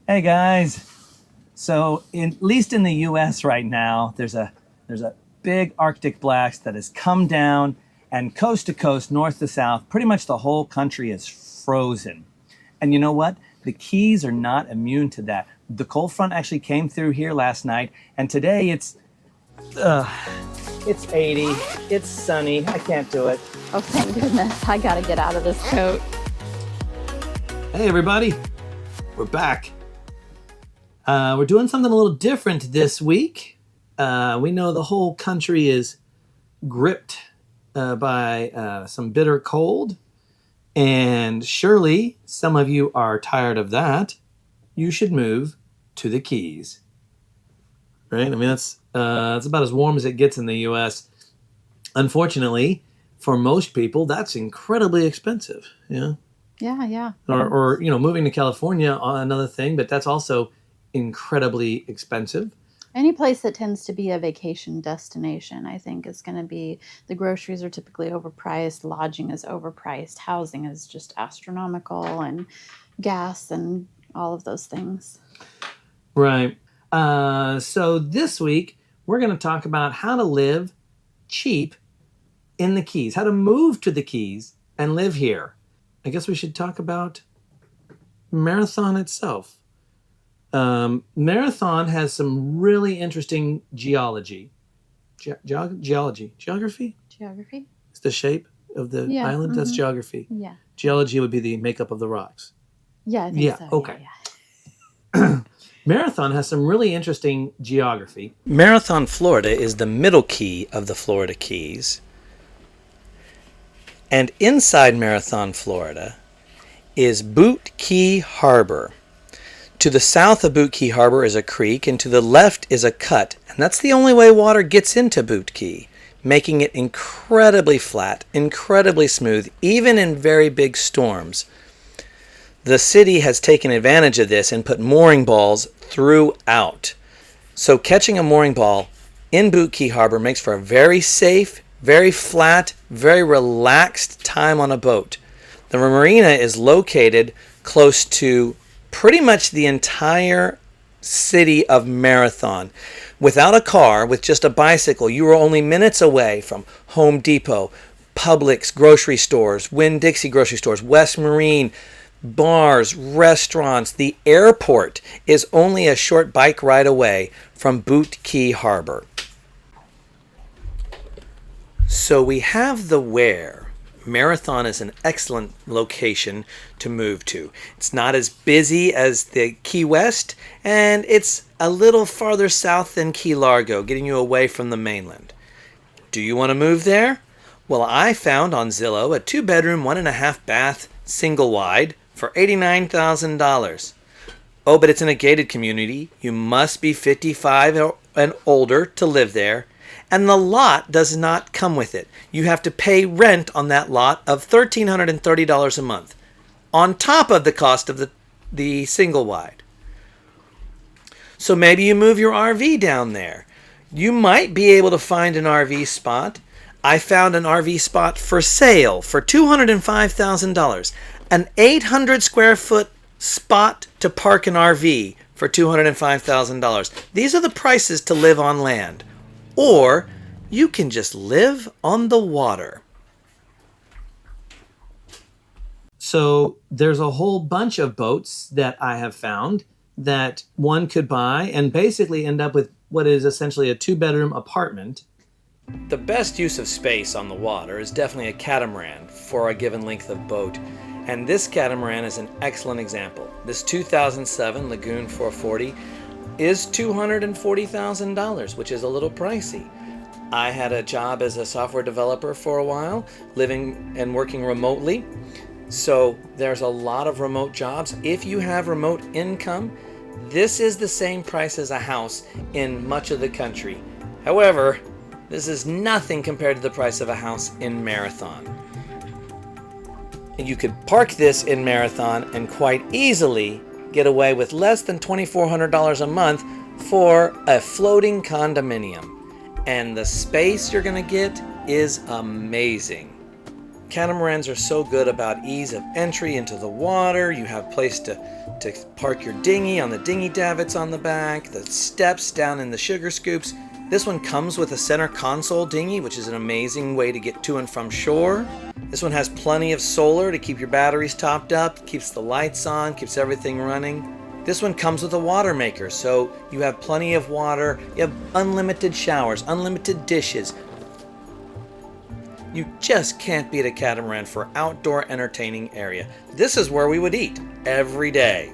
Hey guys. So, at least in the U.S. right now, there's a big Arctic blast that has come down, and coast to coast, north to south, pretty much the whole country is frozen. And you know what? The Keys are not immune to that. The cold front actually came through here last night, and today uh, it's 80. It's sunny. I can't do it. Oh, thank goodness. I gotta get out of this coat. Hey everybody, we're back. We're doing something a little different this week. We know the whole country is gripped by some bitter cold, and surely some of you are tired of that. You should move to the Keys, right? I mean, that's about as warm as it gets in the U.S. Unfortunately, for most people, that's incredibly expensive. Yeah. Yeah. Or moving to California, another thing, but that's also incredibly expensive. Any place that tends to be a vacation destination, I think, is going to be, the groceries are typically overpriced, lodging is overpriced, housing is just astronomical, and gas and all of those things. Right. So this week, we're going to talk about how to live cheap in the Keys, how to move to the Keys and live here. I guess we should talk about Marathon itself. Marathon has some really interesting geography. Geography? It's the shape of the island. That's geography. Yeah. Geology would be the makeup of the rocks. Yeah, I think so. Okay. Yeah. Marathon has some really interesting geography. Marathon, Florida is the middle key of the Florida Keys. And inside Marathon, Florida is Boot Key Harbor. To the south of Boot Key Harbor is a creek, and to the left is a cut. And that's the only way water gets into Boot Key, making it incredibly flat, incredibly smooth, even in very big storms. The city has taken advantage of this and put mooring balls throughout. So catching a mooring ball in Boot Key Harbor makes for a very safe, very flat, very relaxed time on a boat. The marina is located close to pretty much the entire city of Marathon. Without a car, with just a bicycle, you are only minutes away from Home Depot, Publix grocery stores, Winn-Dixie grocery stores, West Marine, bars, restaurants. The airport is only a short bike ride away from Boot Key Harbor. So we have the where. Marathon is an excellent location to move to. It's not as busy as the Key West, and it's a little farther south than Key Largo, getting you away from the mainland. Do you want to move there? Well, I found on Zillow a 2-bedroom, 1.5 bath, single wide for $89,000. Oh, but it's in a gated community. You must be 55 and older to live there. And the lot does not come with it. You have to pay rent on that lot of $1,330 a month, on top of the cost of the single wide. So maybe you move your RV down there. You might be able to find an RV spot. I found an RV spot for sale for $205,000. An 800 square foot spot to park an RV for $205,000. These are the prices to live on land. Or you can just live on the water. So there's a whole bunch of boats that I have found that one could buy and basically end up with what is essentially a 2-bedroom apartment. The best use of space on the water is definitely a catamaran for a given length of boat. And this catamaran is an excellent example. This 2007 Lagoon 440 is $240,000, which is a little pricey. I had a job as a software developer for a while, living and working remotely. So there's a lot of remote jobs. If you have remote income, this is the same price as a house in much of the country. However, this is nothing compared to the price of a house in Marathon. And you could park this in Marathon and quite easily get away with less than $2,400 a month for a floating condominium. And the space you're going to get is amazing. Catamarans are so good about ease of entry into the water. You have a place to park your dinghy on the dinghy davits on the back, the steps down in the sugar scoops. This one comes with a center console dinghy, which is an amazing way to get to and from shore. This one has plenty of solar to keep your batteries topped up, keeps the lights on, keeps everything running. This one comes with a water maker, so you have plenty of water. You have unlimited showers, unlimited dishes. You just can't beat a catamaran for outdoor entertaining area. This is where we would eat every day.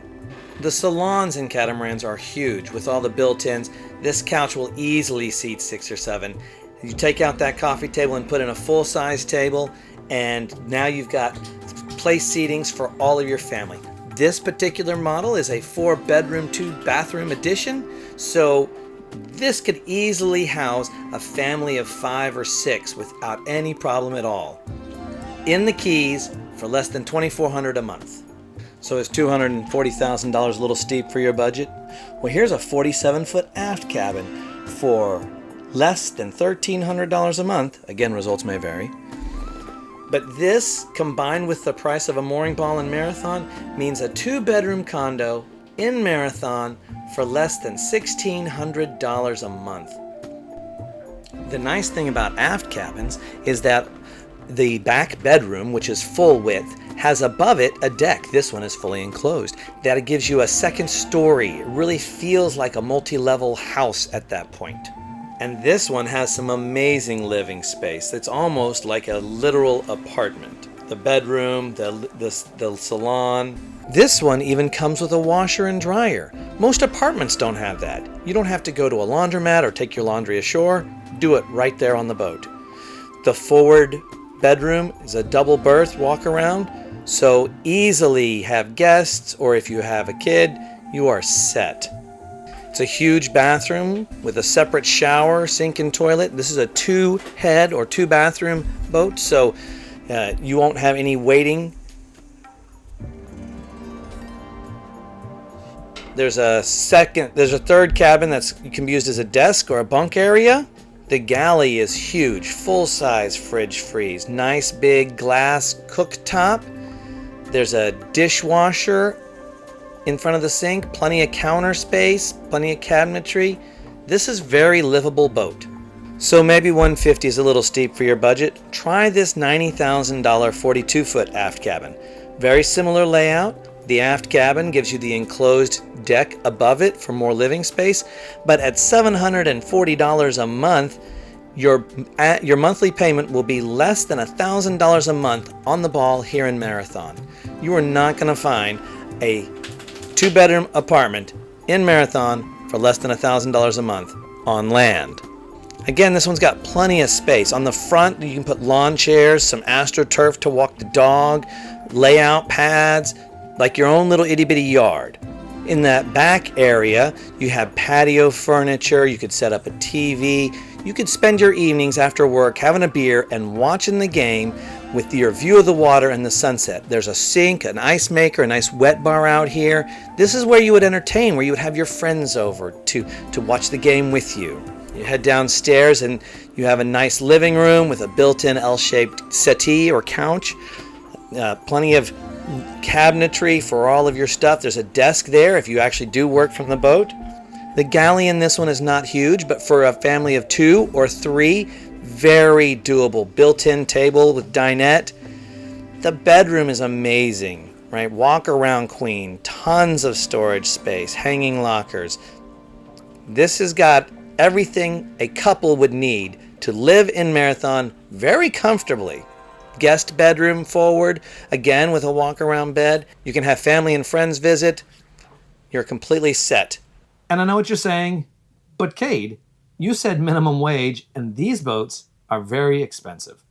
The salons in catamarans are huge with all the built-ins. This couch will easily seat 6 or 7. You take out that coffee table and put in a full-size table, and now you've got place seatings for all of your family. This particular model is a 4-bedroom, 2-bathroom edition, so this could easily house a family of 5 or 6 without any problem at all. In the Keys for less than $2,400 a month. So is $240,000 a little steep for your budget? Well, here's a 47-foot aft cabin for less than $1,300 a month. Again, results may vary. But this, combined with the price of a mooring ball in Marathon, means a 2-bedroom condo in Marathon for less than $1,600 a month. The nice thing about aft cabins is that the back bedroom, which is full width, has above it a deck. This one is fully enclosed. That gives you a second story. It really feels like a multi-level house at that point. And this one has some amazing living space. It's almost like a literal apartment. The bedroom, the salon. This one even comes with a washer and dryer. Most apartments don't have that. You don't have to go to a laundromat or take your laundry ashore. Do it right there on the boat. The forward bedroom is a double berth walk around, so easily have guests, or if you have a kid, you are set. It's a huge bathroom with a separate shower, sink, and toilet. This is a 2-head or 2-bathroom boat, so you won't have any waiting. There's a third cabin that can be used as a desk or a bunk area. The galley is huge, full-size fridge freeze, nice big glass cooktop. There's a dishwasher in front of the sink, plenty of counter space, plenty of cabinetry. This is very livable boat. So maybe $150 is a little steep for your budget. Try this $90,000 42-foot aft cabin. Very similar layout. The aft cabin gives you the enclosed deck above it for more living space, but at $740 a month, your monthly payment will be less than $1,000 a month on the ball here in Marathon. You are not going to find a 2-bedroom apartment in Marathon for less than $1,000 a month on land. Again, this one's got plenty of space. On the front, you can put lawn chairs, some AstroTurf to walk the dog, layout pads, like your own little itty-bitty yard. In that back area, you have patio furniture. You could set up a TV. You could spend your evenings after work having a beer and watching the game with your view of the water and the sunset. There's a sink, an ice maker, a nice wet bar out here. This is where you would entertain, where you would have your friends over to watch the game with you. You head downstairs and you have a nice living room with a built-in L-shaped settee or couch. Plenty of cabinetry for all of your stuff. There's a desk there if you actually do work from the boat. The galley in this one is not huge, but for a family of 2 or 3, very doable. Built-in table with dinette. The bedroom is amazing, right? Walk around queen, tons of storage space, hanging lockers. This has got everything a couple would need to live in Marathon very comfortably. Guest bedroom forward, again with a walk-around bed. You can have family and friends visit. You're completely set. And I know what you're saying, but Cade, you said minimum wage, and these boats are very expensive.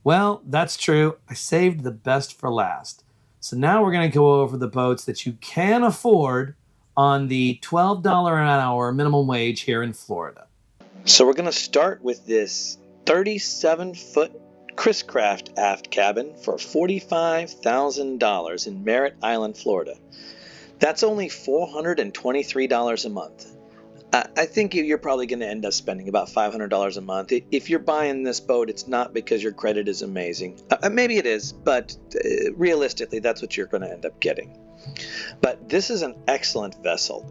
Well, that's true. I saved the best for last. So now we're going to go over the boats that you can afford on the $12 an hour minimum wage here in Florida. So we're going to start with this 37-foot Chris Craft aft cabin for $45,000 in Merritt Island, Florida. That's only $423 a month. I think you're probably going to end up spending about $500 a month. If you're buying this boat, it's not because your credit is amazing. Maybe it is, but realistically, that's what you're going to end up getting. But this is an excellent vessel.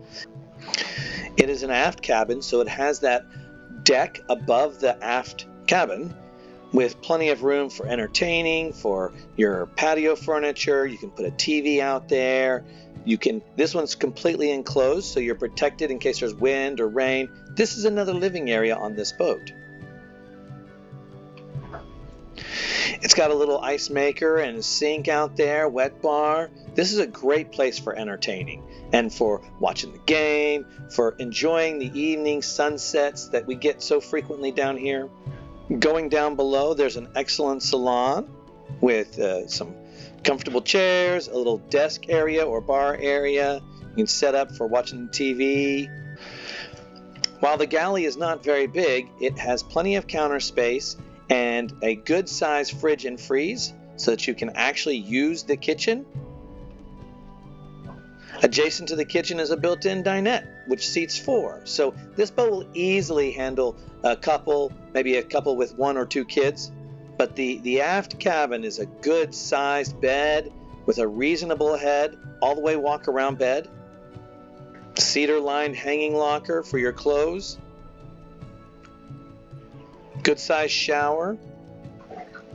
It is an aft cabin, so it has that deck above the aft cabin with plenty of room for entertaining, for your patio furniture. You can put a TV out there. This one's completely enclosed, so you're protected in case there's wind or rain. This is another living area on this boat. It's got a little ice maker and a sink out there, wet bar. This is a great place for entertaining and for watching the game, for enjoying the evening sunsets that we get so frequently down here. Going down below, there's an excellent salon with some comfortable chairs, a little desk area or bar area. You can set up for watching TV. While the galley is not very big, it has plenty of counter space and a good sized fridge and freeze so that you can actually use the kitchen. Adjacent to the kitchen is a built-in dinette, which seats 4. So this boat will easily handle a couple, maybe a couple with 1 or 2 kids. But the aft cabin is a good sized bed with a reasonable head, all the way walk around bed. Cedar lined hanging locker for your clothes. Good sized shower.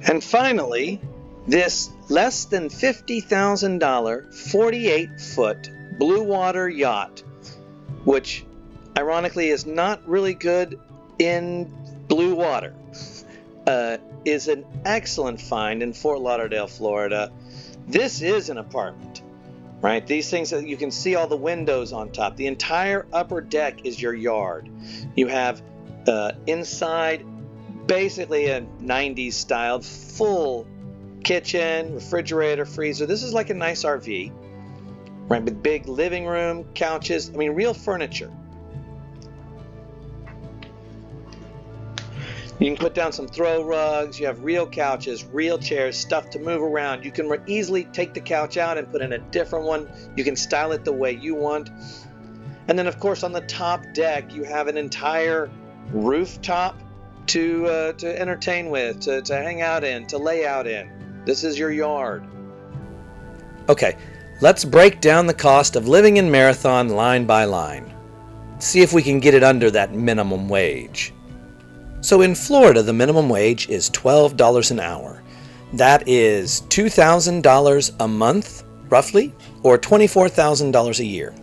And finally, this less than $50,000 48-foot blue water yacht, which ironically is not really good in blue water, is an excellent find in Fort Lauderdale, Florida. This is an apartment, right? These things that you can see all the windows on top. The entire upper deck is your yard. You have inside basically a 90s styled full kitchen, refrigerator, freezer. This is like a nice RV, right? With big living room, couches, real furniture. You can put down some throw rugs. You have real couches, real chairs, stuff to move around. You can easily take the couch out and put in a different one. You can style it the way you want. And then, of course, on the top deck, you have an entire rooftop to entertain with, to hang out in, to lay out in. This is your yard. Okay, let's break down the cost of living in Marathon line by line. See if we can get it under that minimum wage. So in Florida, the minimum wage is $12 an hour. That is $2,000 a month, roughly, or $24,000 a year.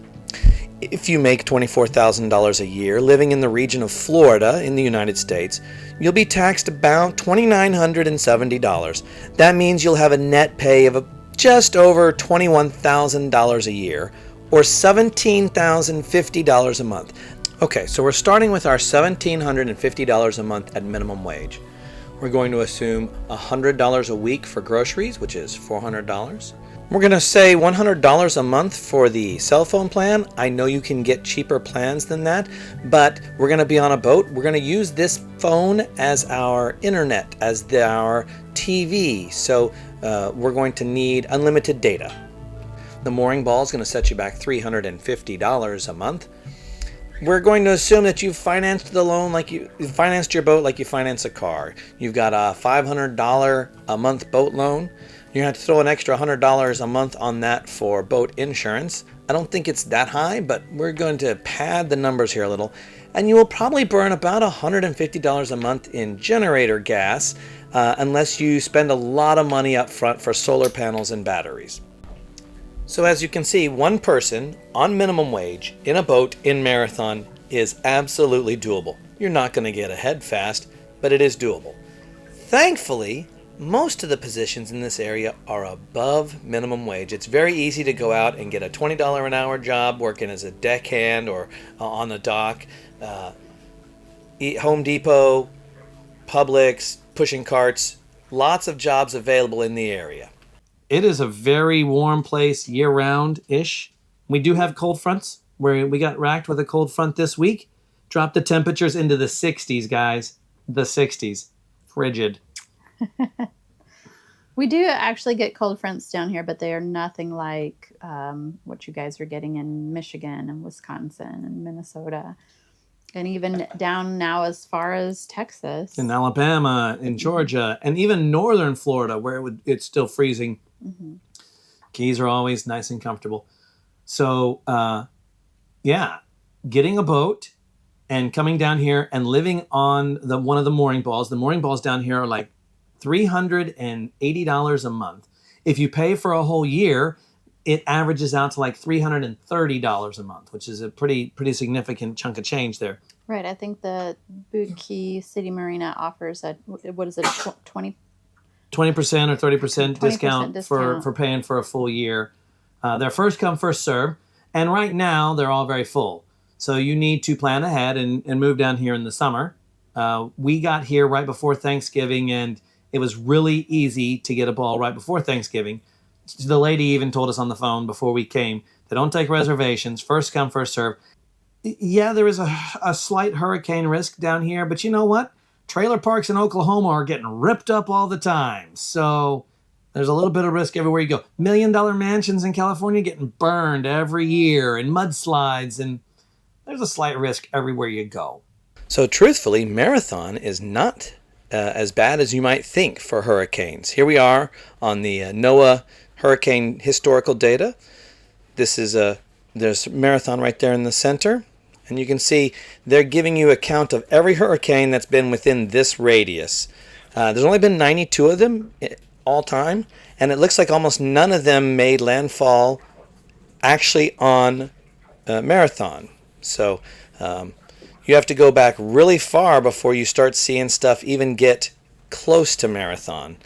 If you make $24,000 a year living in the region of Florida in the United States, you'll be taxed about $2,970. That means you'll have a net pay of just over $21,000 a year, or $17,050 a month. Okay, so we're starting with our $1,750 a month at minimum wage. We're going to assume $100 a week for groceries, which is $400. We're going to say $100 a month for the cell phone plan. I know you can get cheaper plans than that, but we're going to be on a boat. We're going to use this phone as our internet, as our TV. So we're going to need unlimited data. The mooring ball is going to set you back $350 a month. We're going to assume that you've financed the loan like you financed your boat like you finance a car. You've got a $500 a month boat loan. You're going to have to throw an extra $100 a month on that for boat insurance. I don't think it's that high, but we're going to pad the numbers here a little. And you will probably burn about $150 a month in generator gas unless you spend a lot of money up front for solar panels and batteries. So as you can see, one person on minimum wage in a boat in Marathon is absolutely doable. You're not going to get ahead fast, but it is doable. Thankfully, most of the positions in this area are above minimum wage. It's very easy to go out and get a $20 an hour job working as a deckhand or on the dock. Home Depot, Publix, pushing carts, lots of jobs available in the area. It is a very warm place year-round-ish. We do have cold fronts, where we got racked with a cold front this week. Dropped the temperatures into the 60s, guys. The 60s. Frigid. We do actually get cold fronts down here, but they are nothing like what you guys are getting in Michigan and Wisconsin and Minnesota. And even down now as far as Texas. In Alabama, in Georgia, and even northern Florida, where it's still freezing. Mm-hmm. Keys are always nice and comfortable. So, yeah, getting a boat and coming down here and living on one of the mooring balls. The mooring balls down here are like $380 a month. If you pay for a whole year, it averages out to like $330 a month, which is a pretty significant chunk of change there. Right. I think the Boot Key City Marina offers a, what is it, 20% 20% or 30% 20% discount for paying for a full year. They're first come, first serve. And right now, they're all very full. So you need to plan ahead and move down here in the summer. We got here right before Thanksgiving, and it was really easy to get a ball right before Thanksgiving. The lady even told us on the phone before we came, they don't take reservations, first come, first serve. Yeah, there is a slight hurricane risk down here, but you know what? Trailer parks in Oklahoma are getting ripped up all the time. So there's a little bit of risk everywhere you go. $1 million mansions in California getting burned every year, and mudslides, and there's a slight risk everywhere you go. So truthfully, Marathon is not as bad as you might think for hurricanes. Here we are on the NOAA hurricane historical data. There's Marathon right there in the center. And you can see they're giving you a count of every hurricane that's been within this radius. There's only been 92 of them all time, and it looks like almost none of them made landfall actually on Marathon. So you have to go back really far before you start seeing stuff even get close to Marathon.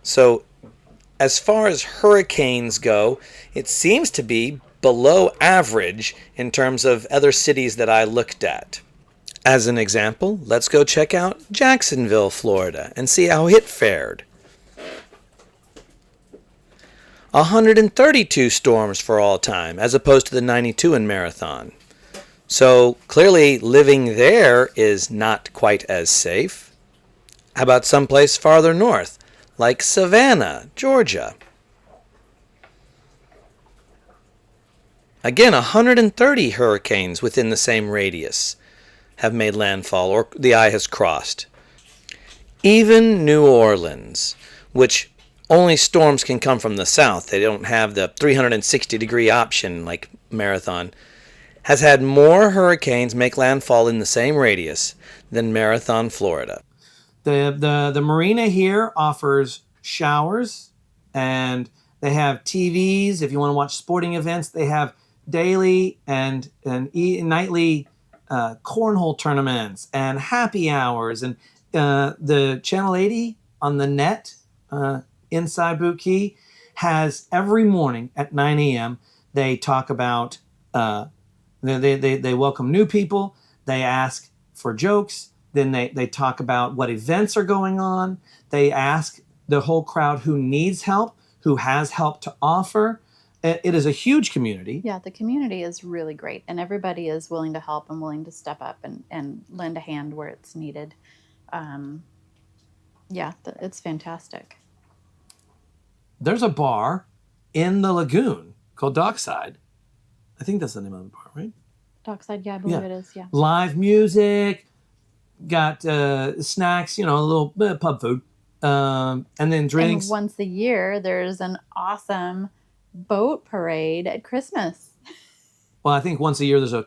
So as far as hurricanes go, it seems to be below average in terms of other cities that I looked at. As an example, let's go check out Jacksonville, Florida, and see how it fared. 132 storms for all time, as opposed to the 92 in Marathon. So clearly living there is not quite as safe. How about someplace farther north, like Savannah, Georgia? Again, 130 hurricanes within the same radius have made landfall, or the eye has crossed. Even New Orleans, which only storms can come from the south, they don't have the 360-degree option like Marathon, has had more hurricanes make landfall in the same radius than Marathon, Florida. The marina here offers showers, and they have TVs. If you want to watch sporting events, they have daily and nightly cornhole tournaments and happy hours. And the Channel 80 on the net inside Boot Key has every morning at 9 a.m. they talk about they welcome new people. They ask for jokes. Then they talk about what events are going on. They ask the whole crowd who needs help, who has help to offer. It is a huge community. Yeah, the community is really great, and everybody is willing to help and willing to step up and lend a hand where it's needed. It's fantastic. There's a bar in the lagoon called Dockside. I think that's the name of the bar, right? Dockside, yeah, I believe it is, yeah. Live music, got snacks, a little bit of pub food, and then drinks. And once a year, there's an awesome boat parade at Christmas. Well, I think once a year there's a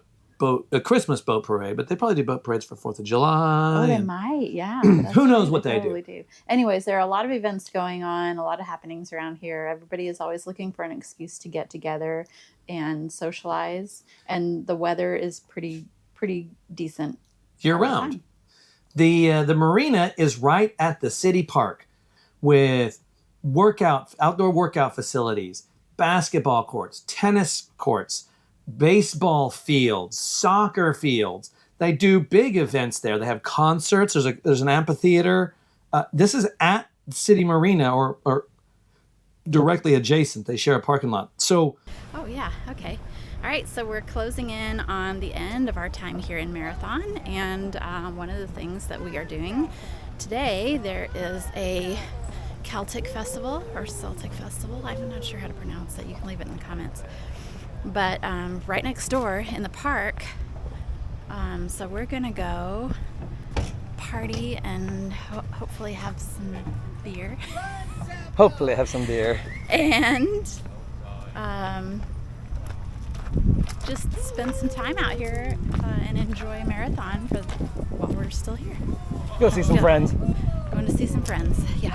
Christmas boat parade, but they probably do boat parades for 4th of July. Oh, they might, yeah. Who knows what they totally do. Anyways, there are a lot of events going on, a lot of happenings around here. Everybody is always looking for an excuse to get together and socialize, and the weather is pretty decent year round. The marina is right at the city park with outdoor workout facilities, basketball courts, tennis courts, baseball fields, soccer fields. They do big events there. They have concerts. There's an amphitheater. This is at City Marina or directly adjacent. They share a parking lot. So. Oh yeah. Okay. All right. So we're closing in on the end of our time here in Marathon, and one of the things that we are doing today, there is a Celtic Festival or Celtic Festival. I'm not sure how to pronounce it. You can leave it in the comments. But right next door in the park, So we're gonna go party and hopefully have some beer. Hopefully have some beer. And just spend some time out here and enjoy Marathon while we're still here. Go see some friends. Going to see some friends, yeah.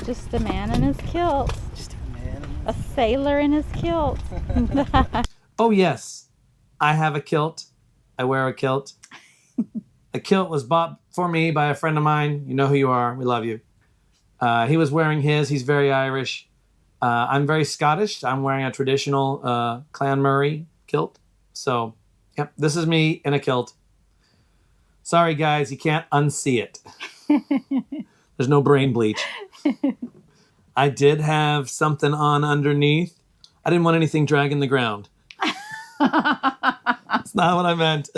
Just a man in his kilt. Just a man. A sailor in his kilt. Oh, yes. I have a kilt. I wear a kilt. A kilt was bought for me by a friend of mine. You know who you are. We love you. He was wearing his. He's very Irish. I'm very Scottish. I'm wearing a traditional Clan Murray kilt. So, yep, this is me in a kilt. Sorry, guys. You can't unsee it. There's no brain bleach. I did have something on underneath. I didn't want anything dragging the ground. That's not what I meant.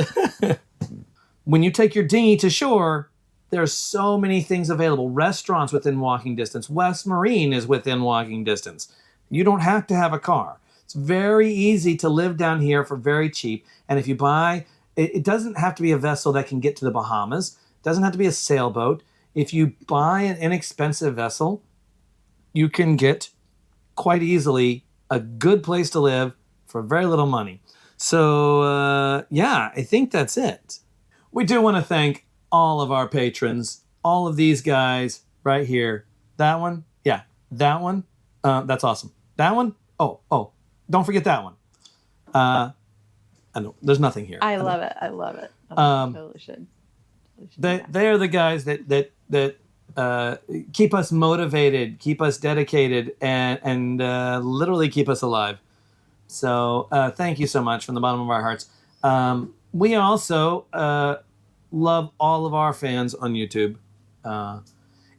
When you take your dinghy to shore, there's so many things available. Restaurants within walking distance. West Marine is within walking distance. You don't have to have a car. It's very easy to live down here for very cheap. And if you buy, it doesn't have to be a vessel that can get to the Bahamas. It doesn't have to be a sailboat. If you buy an inexpensive vessel, you can get quite easily a good place to live for very little money. So, yeah, I think that's it. We do want to thank all of our patrons, all of these guys right here. That one, yeah, that one, that's awesome. That one, oh, don't forget that one. I know there's nothing here. I love it. I love it. Totally should. They are the guys that keep us motivated, keep us dedicated, and literally keep us alive. So thank you so much from the bottom of our hearts. We also love all of our fans on YouTube.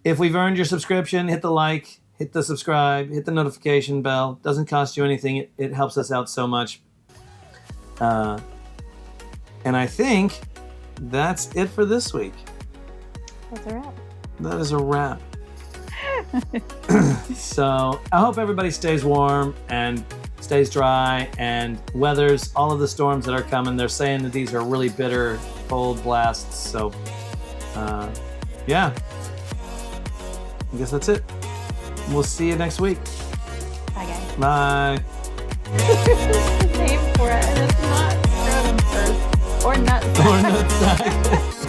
If we've earned your subscription, hit the like, hit the subscribe, hit the notification bell. Doesn't cost you anything. It helps us out so much. And I think that's it for this week. That's a wrap. That is a wrap. So I hope everybody stays warm and stays dry and weathers all of the storms that are coming. They're saying that these are really bitter, cold blasts. So, yeah. I guess that's it. We'll see you next week. Bye, guys. Bye. Name for it, and it's not scrotum first or nut. Or nutsack.